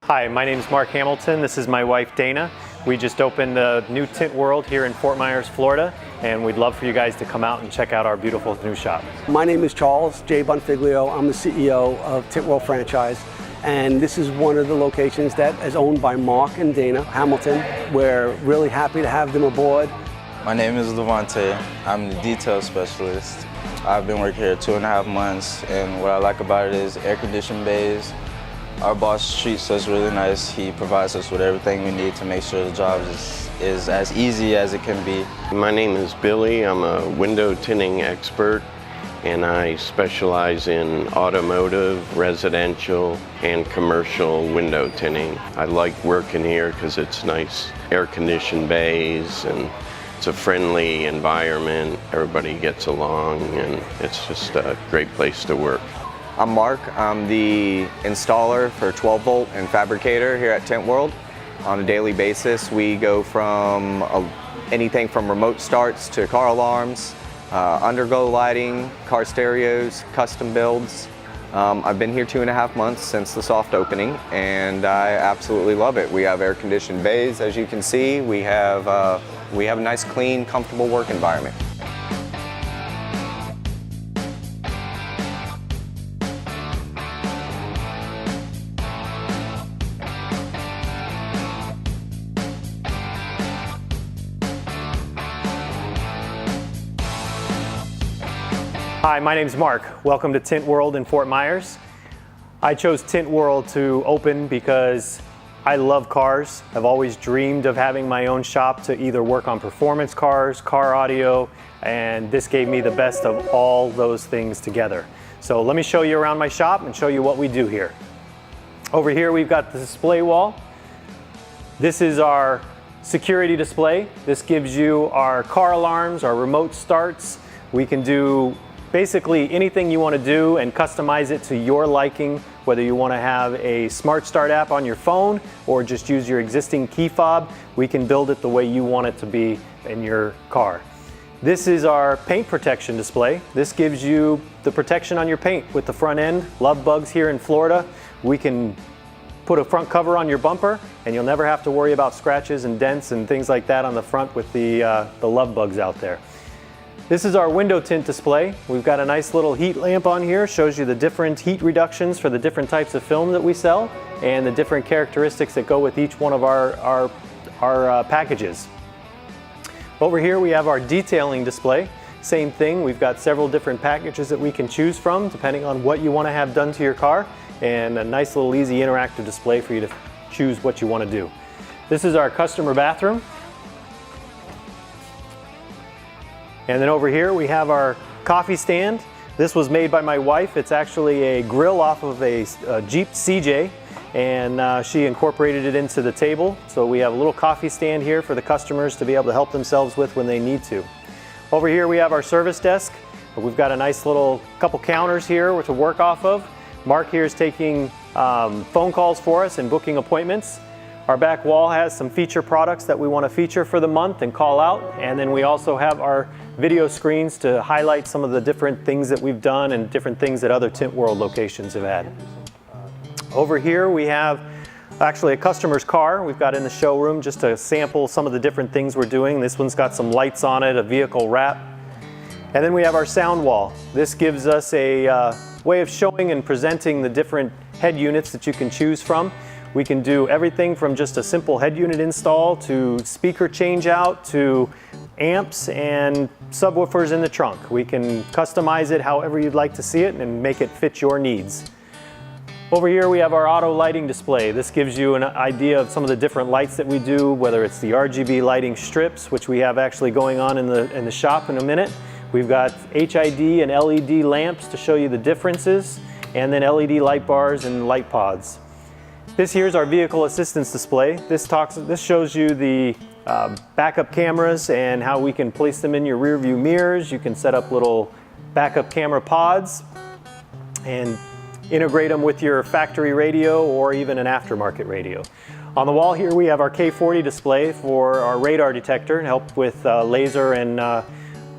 Hi, my name is Mark Hamilton. This is my wife Dana. We just opened a new Tint World here in Fort Myers, Florida, and we'd love for you guys to come out and check out our beautiful new shop. My name is Charles J. Bonfiglio. I'm the CEO of Tint World franchise, and this is one of the locations that is owned by Mark and Dana Hamilton. We're really happy to have them aboard. My name is Levante. I'm the detail specialist. I've been working here 2.5 months, and what I like about it is air-conditioned bays. Our boss treats us really nice. He provides us with everything we need to make sure the job is as easy as it can be. My name is Billy. I'm a window tinting expert, and I specialize in automotive, residential, and commercial window tinting. I like working here because it's nice air-conditioned bays, and it's a friendly environment. Everybody gets along, and it's just a great place to work. I'm Mark. I'm the installer for 12 volt and fabricator here at Tint World. On a daily basis, we go from anything from remote starts to car alarms, underglow lighting, car stereos, custom builds. I've been here 2.5 months since the soft opening, and I absolutely love it. We have air-conditioned bays, as you can see. We have a nice, clean, comfortable work environment. Hi, my name's Mark. Welcome to Tint World in Fort Myers. I chose Tint World to open because I love cars. I've always dreamed of having my own shop to either work on performance cars, car audio, and this gave me the best of all those things together. So let me show you around my shop and show you what we do here. Over here we've got the display wall. This is our security display. This gives you our car alarms, our remote starts. We can do basically anything you want to do and customize it to your liking, whether you want to have a Smart Start app on your phone or just use your existing key fob. We can build it the way you want it to be in your car. This is our paint protection display. This gives you the protection on your paint with the front end. Love bugs here in Florida. We can put a front cover on your bumper and you'll never have to worry about scratches and dents and things like that on the front with the love bugs out there. This is our window tint display. We've got a nice little heat lamp on here, shows you the different heat reductions for the different types of film that we sell and the different characteristics that go with each one of our packages. Over here we have our detailing display. Same thing, we've got several different packages that we can choose from depending on what you want to have done to your car, and a nice little easy interactive display for you to choose what you want to do. This is our customer bathroom. And then over here we have our coffee stand. This was made by my wife. It's actually a grill off of a Jeep CJ, and she incorporated it into the table. So we have a little coffee stand here for the customers to be able to help themselves with when they need to. Over here we have our service desk. We've got a nice little couple counters here to work off of. Mark here is taking phone calls for us and booking appointments. Our back wall has some feature products that we want to feature for the month and call out, and then we also have our video screens to highlight some of the different things that we've done and different things that other Tint World locations have had. Over here we have actually a customer's car we've got in the showroom just to sample some of the different things we're doing. This one's got some lights on it, a vehicle wrap. And then we have our sound wall. This gives us a way of showing and presenting the different head units that you can choose from. We can do everything from just a simple head unit install to speaker change out to amps and subwoofers in the trunk. We can customize it however you'd like to see it and make it fit your needs. Over here we have our auto lighting display. This gives you an idea of some of the different lights that we do, whether it's the RGB lighting strips, which we have actually going on in the shop in a minute. We've got HID and LED lamps to show you the differences, and then LED light bars and light pods. This here is our vehicle assistance display. This shows you the backup cameras and how we can place them in your rear view mirrors. You can set up little backup camera pods and integrate them with your factory radio or even an aftermarket radio. On the wall here we have our K40 display for our radar detector and help with laser and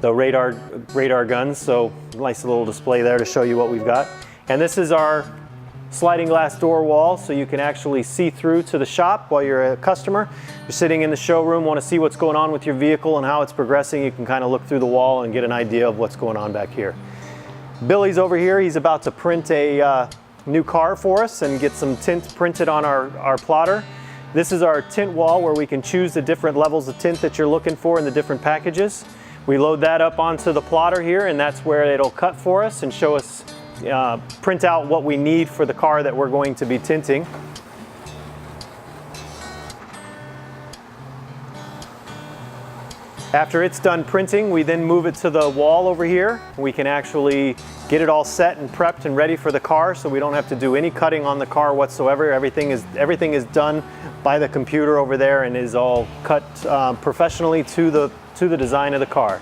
the radar guns. So nice little display there to show you what we've got. And this is our sliding glass door wall so you can actually see through to the shop while you're a customer. You're sitting in the showroom, want to see what's going on with your vehicle and how it's progressing. You can kind of look through the wall and get an idea of what's going on back here. Billy's over here. He's about to print a new car for us and get some tint printed on our plotter. This is our tint wall where we can choose the different levels of tint that you're looking for in the different packages. We load that up onto the plotter here, and that's where it'll cut for us and show us, print out what we need for the car that we're going to be tinting. After it's done printing, we then move it to the wall over here. We can actually get it all set and prepped and ready for the car, so we don't have to do any cutting on the car whatsoever. Everything is done by the computer over there and is all cut professionally to the design of the car.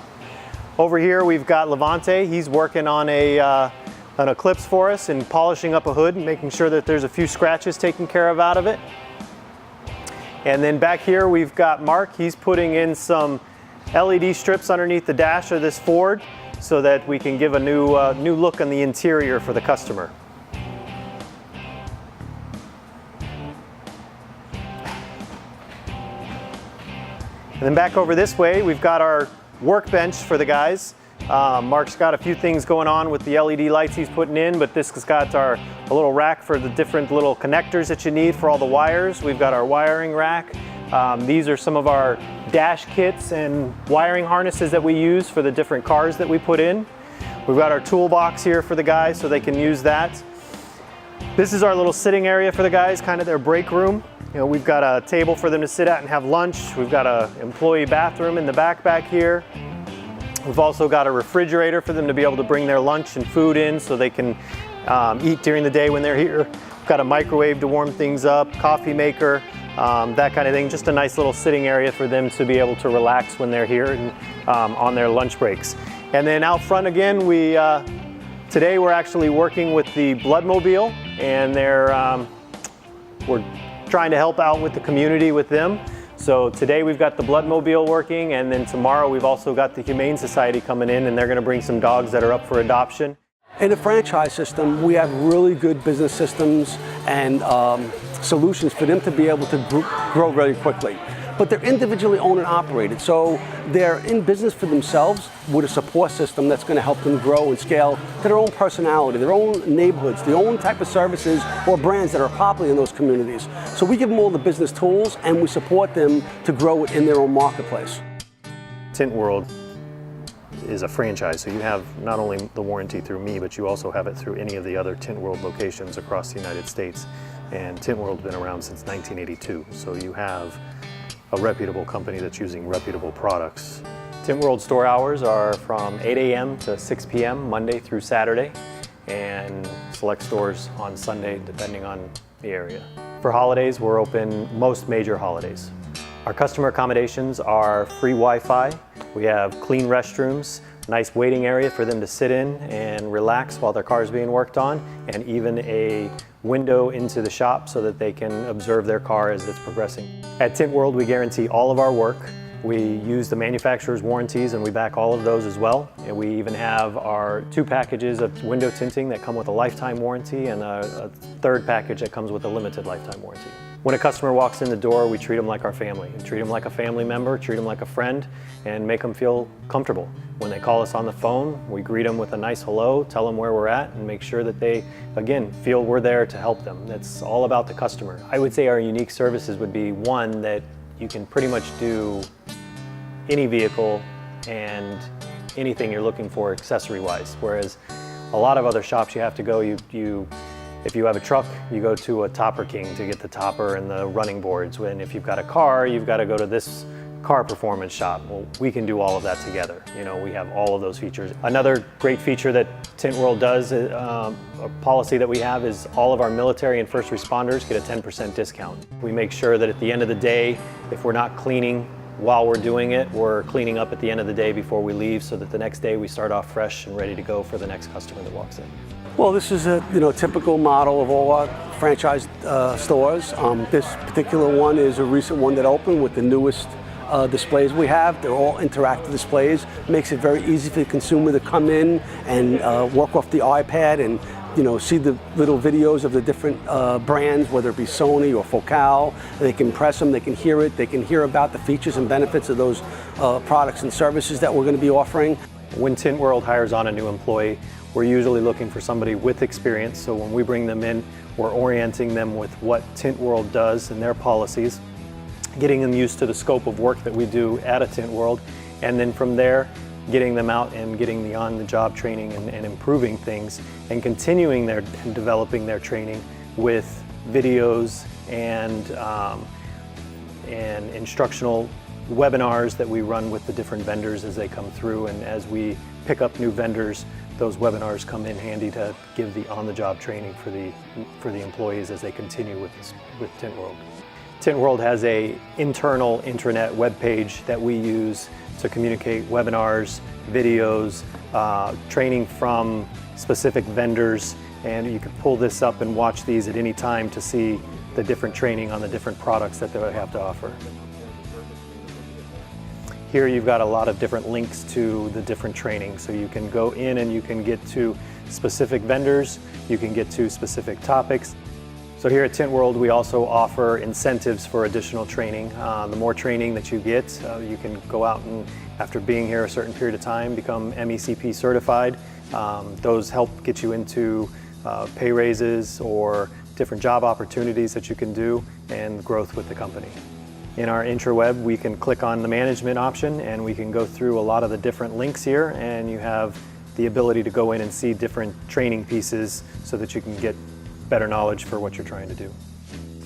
Over here we've got Levante. He's working on an Eclipse for us and polishing up a hood and making sure that there's a few scratches taken care of out of it. And then back here we've got Mark. He's putting in some LED strips underneath the dash of this Ford so that we can give a new look on the interior for the customer. And then back over this way, we've got our workbench for the guys. Mark's got a few things going on with the LED lights he's putting in, but this has got a little rack for the different little connectors that you need for all the wires. We've got our wiring rack. These are some of our dash kits and wiring harnesses that we use for the different cars that we put in. We've got our toolbox here for the guys so they can use that. This is our little sitting area for the guys, kind of their break room. You know, we've got a table for them to sit at and have lunch. We've got an employee bathroom in the back here. We've also got a refrigerator for them to be able to bring their lunch and food in so they can eat during the day when they're here. We've got a microwave to warm things up, coffee maker, that kind of thing. Just a nice little sitting area for them to be able to relax when they're here and on their lunch breaks. And then out front again, today we're actually working with the Bloodmobile, and we're trying to help out with the community with them. So today we've got the Bloodmobile working, and then tomorrow we've also got the Humane Society coming in, and they're going to bring some dogs that are up for adoption. In the franchise system, we have really good business systems and solutions for them to be able to grow very quickly. But they're individually owned and operated, so they're in business for themselves with a support system that's going to help them grow and scale to their own personality, their own neighborhoods, their own type of services or brands that are popular in those communities. So we give them all the business tools and we support them to grow within their own marketplace. Tint World is a franchise, so you have not only the warranty through me, but you also have it through any of the other Tint World locations across the United States. And Tint World's been around since 1982, so you have a reputable company that's using reputable products. Tint World store hours are from 8 a.m. to 6 p.m. Monday through Saturday, and select stores on Sunday depending on the area. For holidays, we're open most major holidays. Our customer accommodations are free Wi-Fi. We have clean restrooms, nice waiting area for them to sit in and relax while their car is being worked on, and even a window into the shop so that they can observe their car as it's progressing. At Tint World, we guarantee all of our work. We use the manufacturer's warranties and we back all of those as well. And we even have our 2 packages of window tinting that come with a lifetime warranty and a 3rd package that comes with a limited lifetime warranty. When a customer walks in the door, we treat them like our family. We treat them like a family member, treat them like a friend, and make them feel comfortable. When they call us on the phone, we greet them with a nice hello, tell them where we're at, and make sure that they, again, feel we're there to help them. It's all about the customer. I would say our unique services would be, one, that you can pretty much do any vehicle and anything you're looking for accessory-wise, whereas a lot of other shops you have to go, if you have a truck, you go to a Topper King to get the topper and the running boards. When if you've got a car, you've got to go to this car performance shop. Well, we can do all of that together. You know, we have all of those features. Another great feature that Tint World does, a policy that we have, is all of our military and first responders get a 10% discount. We make sure that at the end of the day, if we're not cleaning while we're doing it, we're cleaning up at the end of the day before we leave, so that the next day we start off fresh and ready to go for the next customer that walks in. Well, this is a typical model of all our franchise stores. This particular one is a recent one that opened with the newest displays we have. They're all interactive displays. Makes it very easy for the consumer to come in and work off the iPad and see the little videos of the different brands, whether it be Sony or Focal. They can press them, they can hear it, they can hear about the features and benefits of those products and services that we're going to be offering. When Tint World hires on a new employee, we're usually looking for somebody with experience. So when we bring them in, we're orienting them with what Tint World does and their policies, getting them used to the scope of work that we do at a Tint World, and then from there, getting them out and getting the on-the-job training and improving things and continuing and developing their training with videos and instructional webinars that we run with the different vendors as they come through. And as we pick up new vendors, those webinars come in handy to give the on-the-job training for the employees as they continue with Tint World. Tint World has an internal intranet webpage that we use to communicate webinars, videos, training from specific vendors, and you can pull this up and watch these at any time to see the different training on the different products that they have to offer. Here you've got a lot of different links to the different training, so you can go in and you can get to specific vendors, you can get to specific topics. So here at Tint World, we also offer incentives for additional training. The more training that you get, you can go out and, after being here a certain period of time, become MECP certified. Those help get you into pay raises or different job opportunities that you can do and growth with the company. In our intraweb, we can click on the management option and we can go through a lot of the different links here, and you have the ability to go in and see different training pieces so that you can get better knowledge for what you're trying to do.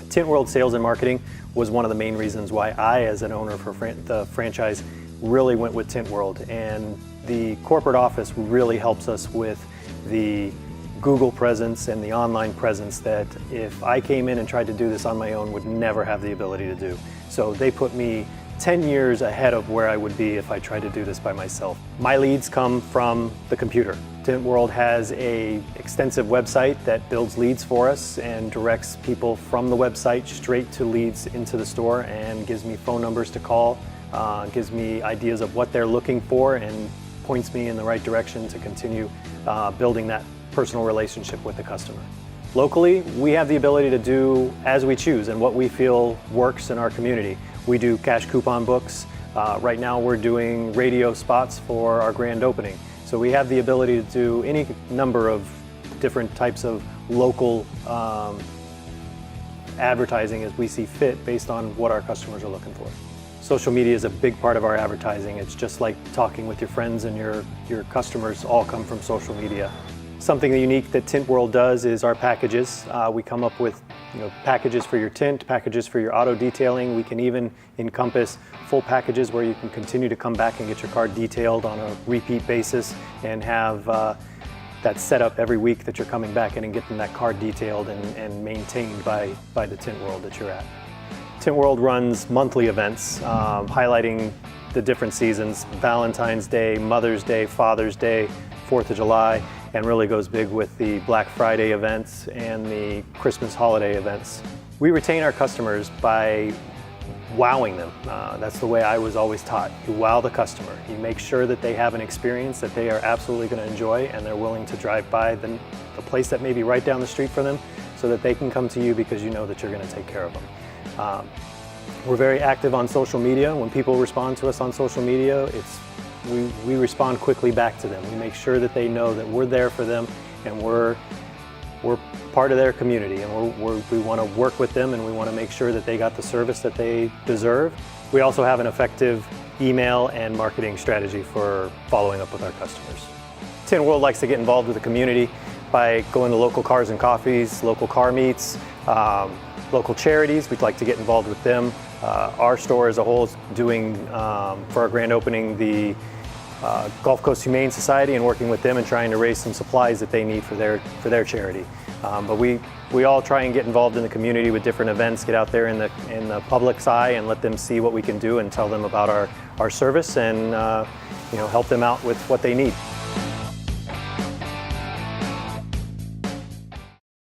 Tint World Sales and Marketing was one of the main reasons why I, as an owner for the franchise, really went with Tint World. And the corporate office really helps us with the Google presence and the online presence that if I came in and tried to do this on my own, would never have the ability to do. So they put me 10 years ahead of where I would be if I tried to do this by myself. My leads come from the computer. Tint World has an extensive website that builds leads for us and directs people from the website straight to leads into the store, and gives me phone numbers to call, gives me ideas of what they're looking for, and points me in the right direction to continue building that personal relationship with the customer. Locally, we have the ability to do as we choose and what we feel works in our community. We do cash coupon books. Right now we're doing radio spots for our grand opening. So we have the ability to do any number of different types of local advertising as we see fit based on what our customers are looking for. Social media is a big part of our advertising. It's just like talking with your friends, and your customers all come from social media. Something unique that Tint World does is our packages. We come up with packages for your tint, packages for your auto detailing. We can even encompass full packages where you can continue to come back and get your car detailed on a repeat basis, and have that set up every week that you're coming back in and getting that car detailed and maintained by the Tint World that you're at. Tint World runs monthly events highlighting the different seasons: Valentine's Day, Mother's Day, Father's Day, 4th of July, and really goes big with the Black Friday events and the Christmas holiday events. We retain our customers by wowing them. That's the way I was always taught. You wow the customer. You make sure that they have an experience that they are absolutely going to enjoy, and they're willing to drive by the place that may be right down the street for them, so that they can come to you because you know that you're going to take care of them. We're very active on social media. When people respond to us on social media, we respond quickly back to them. We make sure that they know that we're there for them, and we're part of their community, and we want to work with them, and we want to make sure that they got the service that they deserve. We also have an effective email and marketing strategy for following up with our customers. Tint World likes to get involved with the community by going to local cars and coffees, local car meets, local charities. We'd like to get involved with them. Our store as a whole is doing, for our grand opening, the Gulf Coast Humane Society, and working with them and trying to raise some supplies that they need for their charity. But we all try and get involved in the community with different events, get out there in the public's eye and let them see what we can do and tell them about our service, and help them out with what they need.